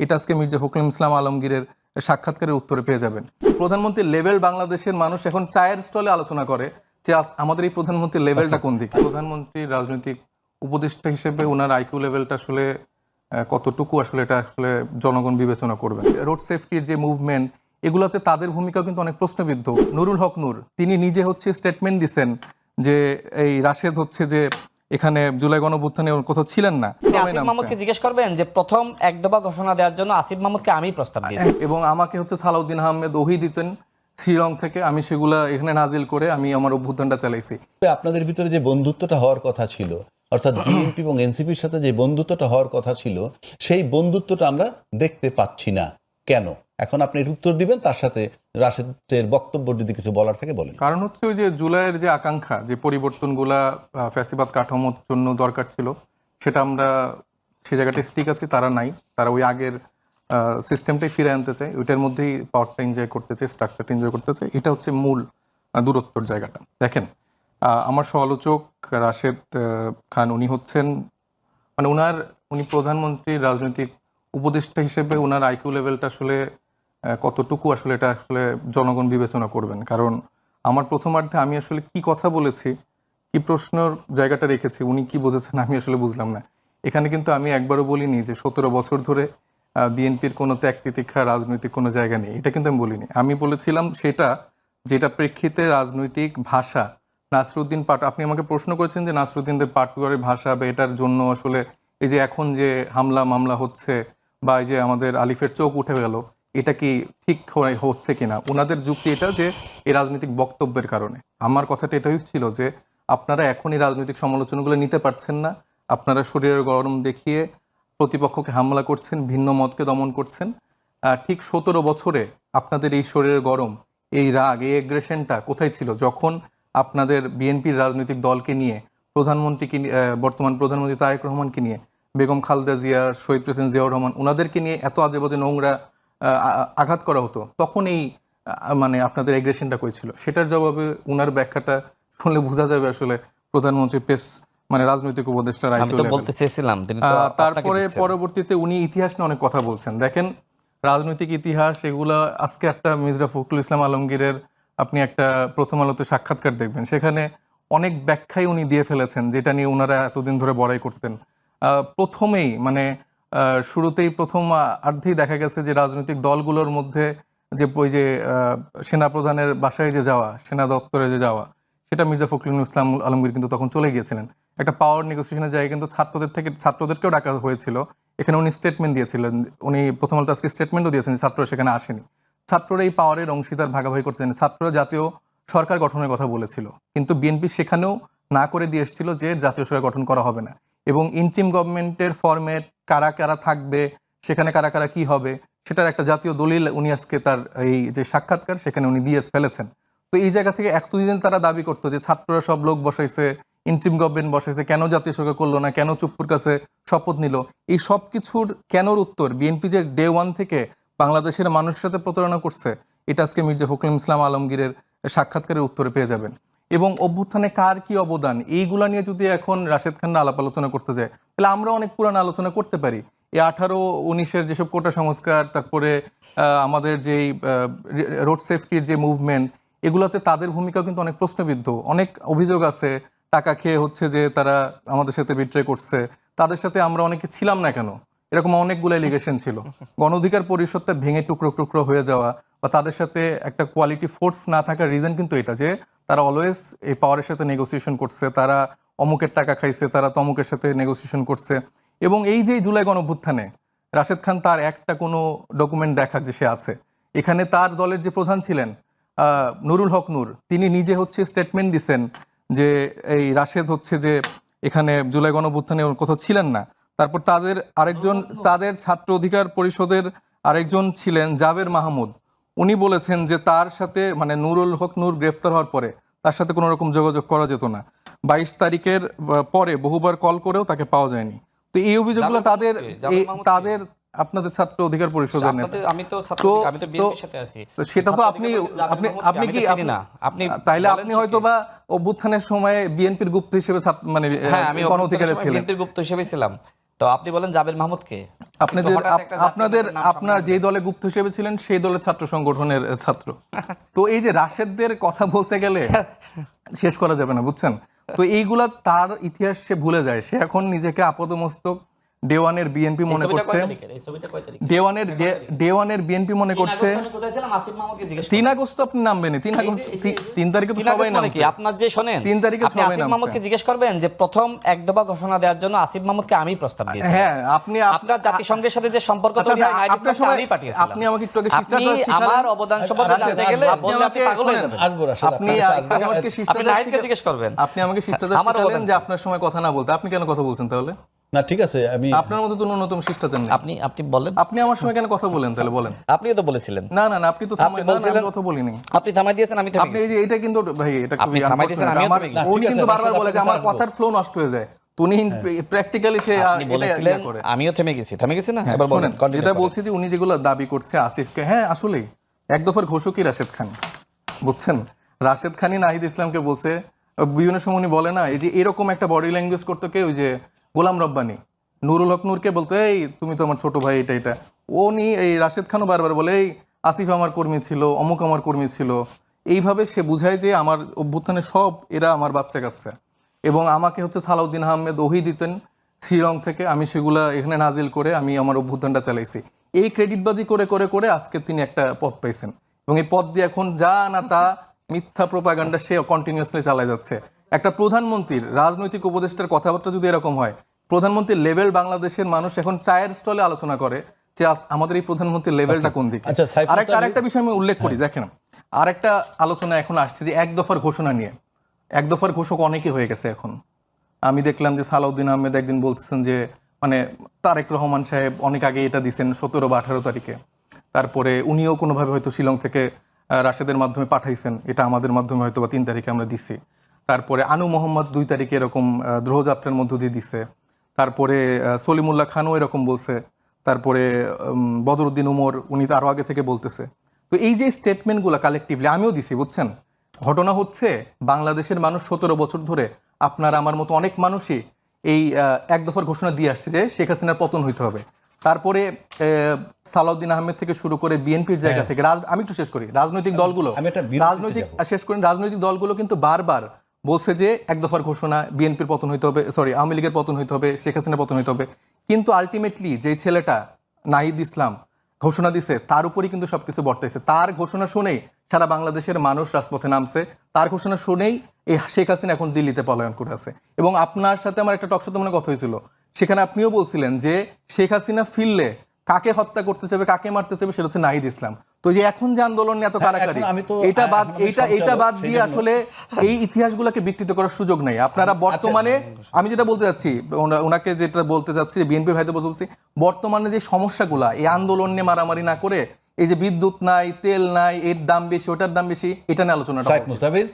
এটা আজকে মির্জা ফখরুল ইসলাম আলমগীরের সাক্ষাৎকারের উত্তরে পেয়ে যাবেন। প্রধানমন্ত্রীর লেভেল বাংলাদেশের মানুষ এখন চায়ের স্টলে আলোচনা করে যে আমাদের এই প্রধানমন্ত্রীর লেভেলটা কোন দিকে। প্রধানমন্ত্রীর রাজনৈতিক উপদেষ্টা হিসেবে ওনার আইকিউ লেভেলটা আসলে কতটুকু আসলে এটা আসলে জনগণ বিবেচনা করবেন। রোড সেফটির যে মুভমেন্ট, এগুলোতে তাদের ভূমিকা কিন্তু অনেক প্রশ্নবিদ্ধ। নুরুল হক নূর তিনি নিজে হচ্ছে স্টেটমেন্ট দিচ্ছেন যে এই রাশেদ হচ্ছে যে এখানে জুলাই গণঅভ্যুত্থানে কোথাও ছিলেন না। আসিফ মাহমুদকে জিজ্ঞেস করবেন যে প্রথম এক দফা ঘোষণা দেওয়ার জন্য আসিফ মাহমুদকে আমি প্রস্তাব দিয়েছি এবং আমাকে হচ্ছে সালাউদ্দিন আহমেদ ওহি দিতেন শ্রীলং থেকে, আমি সেগুলা এখানে নাজিল করে আমি আমার অভ্যুত্থানটা চালাইছি। আপনাদের ভিতরে যে বন্ধুত্বটা হওয়ার কথা ছিল, অর্থাৎ বিএনপি এবং এনসিপির সাথে যে বন্ধুত্বটা হওয়ার কথা ছিল, সেই বন্ধুত্বটা আমরা দেখতে পাচ্ছি না কেন? এখন আপনি এর উত্তর দিবেন, তার সাথে রাশেদের বক্তব্য যদি কিছু বলার থেকে বলেন। কারণ হচ্ছে ওই যে জুলাইয়ের যে আকাঙ্ক্ষা, যে পরিবর্তনগুলা ফ্যাসিবাদ কাঠামোর জন্য দরকার ছিল, সেটা আমরা সে জায়গাটা স্টিক আছি, তারা নাই। তারা ওই আগের সিস্টেমটাই ফিরে আনতে চায়, ওইটার মধ্যেই পাওয়ারটা এনজয় করতে চায়, স্ট্রাকচারটা এনজয় করতে চায়। এটা হচ্ছে মূল দূরত্বর জায়গাটা। দেখেন, আমার সমালোচক রাশেদ খান উনি হচ্ছেন মানে উনি প্রধানমন্ত্রীর রাজনৈতিক উপদেষ্টা হিসেবে ওনার আইকিউ লেভেলটা আসলে কতটুকু আসলে এটা আসলে জনগণ বিবেচনা করবেন। কারণ আমার প্রথমার্ধে আমি আসলে কি কথা বলেছি, কি প্রশ্নের জায়গাটা রেখেছি, উনি কি বুঝেছেন আমি আসলে বুঝলাম না। এখানে কিন্তু আমি একবারও বলিনি যে 17 বছর ধরে বিএনপির কোনো ত্যাগ তিতিক্ষা রাজনৈতিক কোনো জায়গা নেই, এটা কিন্তু আমি বলিনি। আমি বলেছিলাম সেটা যেটা প্রেক্ষিতে রাজনৈতিক ভাষা নাসরুদ্দিন পাট, আপনি আমাকে প্রশ্ন করেছেন যে নাসরুদ্দিনদের পাটকুয়ারের ভাষা বা এটার জন্য আসলে এই যে এখন যে হামলা মামলা হচ্ছে বা এই যে আমাদের আলিফের চোখ উঠে গেল, এটা কি ঠিক হচ্ছে কিনা। ওনাদের যুক্তি এটা যে এই রাজনৈতিক বক্তব্যের কারণে। আমার কথাটা এটাই ছিল যে আপনারা এখন এই রাজনৈতিক সমালোচনাগুলো নিতে পারছেন না, আপনারা শরীরের গরম দেখিয়ে প্রতিপক্ষকে হামলা করছেন, ভিন্ন মতকে দমন করছেন। ঠিক 17 বছরে আপনাদের এই শরীরের গরম, এই রাগ, এই এগ্রেশনটা কোথায় ছিল যখন আপনাদের বিএনপির রাজনৈতিক দলকে নিয়ে প্রধানমন্ত্রীকে বর্তমান প্রধানমন্ত্রী তারেক রহমানকে নিয়ে, বেগম খালেদা জিয়া, শহীদ প্রেসিডেন্ট জিয়াউর রহমান, ওনাদেরকে নিয়ে এত আজে বাজে নোংরা আঘাত করা হতো, তখন এই মানে আপনাদের এগ্রেশনটা কই ছিল? সেটার জবাবে উনার ব্যাখ্যাটা শুনলে বোঝা যাবে আসলে প্রধানমন্ত্রী পেশ মানে রাজনৈতিক উপদেষ্টার বলতে চেয়েছিলাম। তারপরে পরবর্তীতে উনি ইতিহাস নিয়ে অনেক কথা বলছেন। দেখেন, রাজনৈতিক ইতিহাস এগুলা আজকে একটা মির্জা ফখরুল ইসলাম আলমগীরের আপনি একটা প্রথম আলোতে সাক্ষাৎকার দেখবেন, সেখানে অনেক ব্যাখ্যাই উনি দিয়ে ফেলেছেন যেটা নিয়ে ওনারা এতদিন ধরে বড়াই করতেন। প্রথমেই মানে শুরুতেই প্রথম অর্ধেই দেখা গেছে যে রাজনৈতিক দলগুলোর মধ্যে যে ওই যে সেনাপ্রধানের বাসায় যে যাওয়া, সেনা দপ্তরে যে যাওয়া, সেটা মির্জা ফখরুল ইসলাম আলমগীর কিন্তু তখন চলে গিয়েছিলেন। একটা পাওয়ার নেগোসিয়েশনের জায়গায় কিন্তু ছাত্রদেরকেও ডাকা হয়েছিল। এখানে উনি স্টেটমেন্ট দিয়েছিলেন, উনি প্রথম আলোতে আজকে স্টেটমেন্টও দিয়েছেন ছাত্ররা সেখানে আসেনি। ছাত্ররা এই পাওয়ারের অংশীদার ভাগাভাগি করছেন। ছাত্ররা জাতীয় সরকার গঠনের কথা বলেছিল, কিন্তু বিএনপি সেখানেও না করে দিয়ে এসেছিল যে জাতীয় সরকার গঠন করা হবে না, এবং ইন্টিম গভর্নমেন্টের ফরম্যাট, কারা কারা থাকবে, সেখানে কারা কারা কি হবে, সেটার একটা জাতীয় দলিল উনি আজকে তার এই যে সাক্ষাৎকার সেখানে উনি দিয়ে ফেলেছেন। তো এই জায়গা থেকে এতদিন তারা দাবি করতো যে ছাত্ররা সব লোক বসাইছে, ইন্টিম গভর্নমেন্ট বসাইছে, কেন জাতীয় সরকার করলো না, কেন চুপ্পুর কাছে শপথ নিল, এই সব কিছুর কেনর উত্তর বিএনপি যে ডে ওয়ান থেকে বাংলাদেশের মানুষের সাথে প্রতারণা করছে, এটা আজকে মির্জা ফখরুল ইসলাম আলমগীরের সাক্ষাৎকারের উত্তরে পেয়ে যাবেন। এবং অভ্যুত্থানে কার কি অবদান, এইগুলা নিয়ে যদি এখন রাশেদ খান আলাপ আলোচনা করতে যায়, তাহলে আমরা অনেক পুরানো আলোচনা করতে পারি। এই 18-19-এর যেসব কোটা সংস্কার, তারপরে আমাদের যেই রোড সেফটির যে মুভমেন্ট, এগুলোতে তাদের ভূমিকা কিন্তু অনেক প্রশ্নবিদ্ধ। অনেক অভিযোগ আছে টাকা খেয়ে হচ্ছে যে তারা আমাদের সাথে বিট্রে করছে, তাদের সাথে আমরা অনেকে ছিলাম না কেন, এরকম অনেকগুলো এলিগেশন ছিল। গণ অধিকার পরিষদটা ভেঙে টুকরো টুকরো হয়ে যাওয়া বা তাদের সাথে একটা কোয়ালিটি ফোর্স না থাকার রিজন কিন্তু এটা যে তারা অলওয়েজ এই পাওয়ারের সাথে নেগোসিয়েশন করছে, তারা অমুকের টাকা খাইছে, তারা তমুকের সাথে নেগোসিয়েশন করছে। এবং এই যে জুলাই গণঅভ্যুত্থানে রাশেদ খান তার একটা কোনো ডকুমেন্ট দেখাক যে সে আছে এখানে, তার দলের যে প্রধান ছিলেন নুরুল হক নূর, তিনি নিজে হচ্ছে স্টেটমেন্ট দিচ্ছেন যে এই রাশেদ হচ্ছে যে এখানে জুলাই গণঅভ্যুত্থানে কোথাও ছিলেন না। তারপর তাদের আরেকজন, তাদের ছাত্র অধিকার পরিষদের আরেকজন ছিলেন জাবের মাহমুদ, উনি বলেছেন যে তার সাথে মানে নুরুল হক নূর গ্রেফতার হওয়ার পরে তার সাথে কোনো রকম যোগাযোগ করা যেত না, 22 তারিখের পরে বহুবার কল করেও তাকে পাওয়া যায়নি। তো এই অভিযোগগুলো তাদের আপনাদের ছাত্র অধিকার পরিষদের নেতা। সেটা তো আপনি কি তাইলে আপনি হয়তো বা অভ্যুত্থানের সময় বিএনপির গুপ্ত হিসেবে মানে গণ অধিকারে ছিলেন। বিএনপির গুপ্ত হিসেবে ছিলাম। তো আপনি বলেন জাবের মাহমুদকে, আপনাদের আপনাদের আপনার যেই দলে গুপ্ত হিসেবে ছিলেন সেই দলের ছাত্র সংগঠনের ছাত্র। তো এই যে রাশেদদের কথা বলতে গেলে শেষ করা যাবে না, বুঝছেন? তো এইগুলা তার ইতিহাস সে ভুলে যায়। সে এখন নিজেকে আপাতমস্তক ডে-ওয়ানের বিএনপি মনে করছে, ডে-ওয়ানের বিএনপি মনে করছে। 3 আগস্ট আপনি নামবেন, 3 তারিখে তো সবাই নামছে। আপনার যে শোনেন 3 তারিখে আপনি সবাই আসিফ নামছে। মাহমুদকে জিজ্ঞেস করবেন যে প্রথম এক দফা ঘোষণা দেওয়ার জন্য আসিফ মাহমুদকে আমি প্রস্তাব দিয়েছি। হ্যাঁ, আপনি আপনার জাতিসংঘের সাথে যে সম্পর্ক তৈরি হয় নাইট আপনার ইসলামকে সময় আমি পাঠিয়েছিলাম। আপনি আমাকে একটু আগে আপনি শিষ্টাচার শিখালেন। আমার অবদান সম্পর্কে জানতে গেলে বললে আপনি পাগল হয়ে যাবেন। আসবো রাশেদ, আপনি আপনার কাছে আমাকে আসবো। আপনি নাহিদকে জিজ্ঞেস করবেন। আপনি আমাকে শিষ্টাচার আমার শিখালেন অবদান যে আপনার সময় কথা না বলতে। আপনি কেন কথা বলছেন তাহলে? না ঠিক আছে, আমি আপনার মতো তো ন্যূনতম শিষ্টাচার নেই। আপনি বলেন, আপনি আমার সময় কেন কথা বলেন তাহলে বলেন? আপনিও তো বলেছিলেন। না না না, আপনি তো থামাই, না, না, বলছিলেন- আমি কথা বলিনি। আপনি থামাই দিয়েছেন, আমি থেমে আপনি গেছি। এই যে এটা কিন্তু ভাই, এটা আপনি খুবই থামাই দিয়েছেন, unfortunate। আমিও আমার থেমে গেছি। উনি ঠিক আছে, কিন্তু বারবার রাশেদ, বলে যে আপনার আমার কাছে কথার ফ্লো নষ্ট হয়ে যায়। তো উনি প্র্যাকটিক্যালি সে আপনি বলেছিলেন, করে। আমিও থেমে গেছি না? এবার বলেন, শোনেন, continue যেটা করেন। বলছি যে উনি যেগুলো দাবি করছে আসিফকে, হ্যাঁ আসলেই এক দফার ঘোষকই রাশেদ খান, বুঝছেন? রাশেদ খানই নাহিদ ইসলামকে বলছে। বিভিন্ন সময় উনি বলে না, এই যে এরকম একটা বডি ল্যাঙ্গুয়েজ করতো কে, ওই যে গোলাম রব্বানী নুরুল হক নূরকে বলতো, এই তুমি তো আমার ছোট ভাই, এটা উনি এই রাশেদ খানও বারবার বলে, এই আসিফ আমার কর্মী ছিল, অমুক আমার কর্মী ছিল। এইভাবে সে বুঝায় যে আমার অভ্যুত্থানে সব এরা আমার বাচ্চা কাচ্চা। এবং আমাকে হচ্ছে সালাউদ্দিন আহমেদ ওহি দিতেন শিলং থেকে, আমি সেগুলা এখানে নাজিল করে আমি আমার অভ্যুত্থানটা চালাইছি। এই ক্রেডিটবাজি করে করে করে আজকে তিনি একটা পদ পাইছেন, এবং এই পদ দিয়ে এখন যা না তা মিথ্যা প্রোপাগান্ডা সে কন্টিনিউয়াসলি চালায় যাচ্ছে। একটা প্রধানমন্ত্রীর রাজনৈতিক উপদেষ্টার কথাবার্তা যদি এরকম হয়, প্রধানমন্ত্রীর লেভেল বাংলাদেশের মানুষ এখন চায়ের স্টলে আলোচনা করে যে আমাদের এই প্রধানমন্ত্রীর লেভেলটা কোন দিকে। আচ্ছা, সাইফুল আরেকটা বিষয় আমি উল্লেখ করি, দেখেন আরেকটা আলোচনা এখন আসছে যে এক দফার ঘোষণা নিয়ে। এক দফার ঘোষক অনেকে হয়ে গেছে এখন। আমি দেখলাম যে সালাউদ্দিন আহমেদ একদিন বলতেছেন যে মানে তারেক রহমান সাহেব অনেক আগে এটা দিচ্ছেন 17 বা 18 তারিখে। তারপরে উনিও কোনোভাবে হয়তো শিলং থেকে রাশেদের মাধ্যমে পাঠাইছেন, এটা আমাদের মাধ্যমে হয়তো বা 3 তারিখে আমরা দিছি। তারপরে আনু মোহাম্মদ 2 তারিখে এরকম দ্রোহযাত্রার মধ্য দিয়ে দিছে। তারপরে সলিমুল্লাহ খানও এরকম বলছে। তারপরে বদরুদ্দিন উমর, উনি তো আরো আগে থেকে বলতেছে। তো এই যে স্টেটমেন্টগুলো কালেকটিভলি আমিও দিছি, বুঝছেন? ঘটনা হচ্ছে বাংলাদেশের মানুষ 17 বছর ধরে, আপনার আমার মতো অনেক মানুষই এই এক দফার ঘোষণা দিয়ে আসছে যে শেখ হাসিনার পতন হইতে হবে। তারপরে সালাউদ্দিন আহমেদ থেকে শুরু করে বিএনপির জায়গা থেকে আমি একটু শেষ করি, রাজনৈতিক দলগুলো, আমি একটা বিরতিতে যাব। শেষ করেন, রাজনৈতিক দলগুলো কিন্তু বারবার বলছে যে এক দফার ঘোষণা, বিএনপির পতন হইতে হবে, আওয়ামী লীগের পতন হইতে হবে, শেখ হাসিনার পতন হইতে হবে। কিন্তু আলটিমেটলি যে ছেলেটা নাহিদ ইসলাম ঘোষণা দিছে তার উপরই কিন্তু সবকিছু বর্তাইছে। তার ঘোষণা শুনেই সারা বাংলাদেশের মানুষ রাজপথে নামছে। তার ঘোষণা শুনেই এই শেখ হাসিনা এখন দিল্লিতে পলায়ন করে আছে। এবং আপনার সাথে আমার একটা টকশোতে মনে কথা হয়েছিল, সেখানে আপনিও বলছিলেন যে শেখ হাসিনা ফিরলে কাকে হত্যা করতে চাইবে, কাকে মারতে চাইবে, সেটা হচ্ছে নাহিদ ইসলাম। তো যে এখন যে আন্দোলন নিয়ে এত কারাকারি, এটা বাদ দিয়ে আসলে এই ইতিহাসগুলোকে বিকৃত করার সুযোগ নাই। আপনারা বর্তমানে, আমি যেটা বলতে যাচ্ছি, ওনাকে যেটা বলতে যাচ্ছি, বিএনপির ভাইদের বলছি, বর্তমানে যে সমস্যাগুলা, এই আন্দোলন নিয়ে মারামারি না করে, এই যে বিদ্যুৎ নাই, তেল নাই, এর দাম বেশি, ওটার দাম বেশি, এটা নিয়ে আলোচনাটা সাইফ মুস্তাফিজ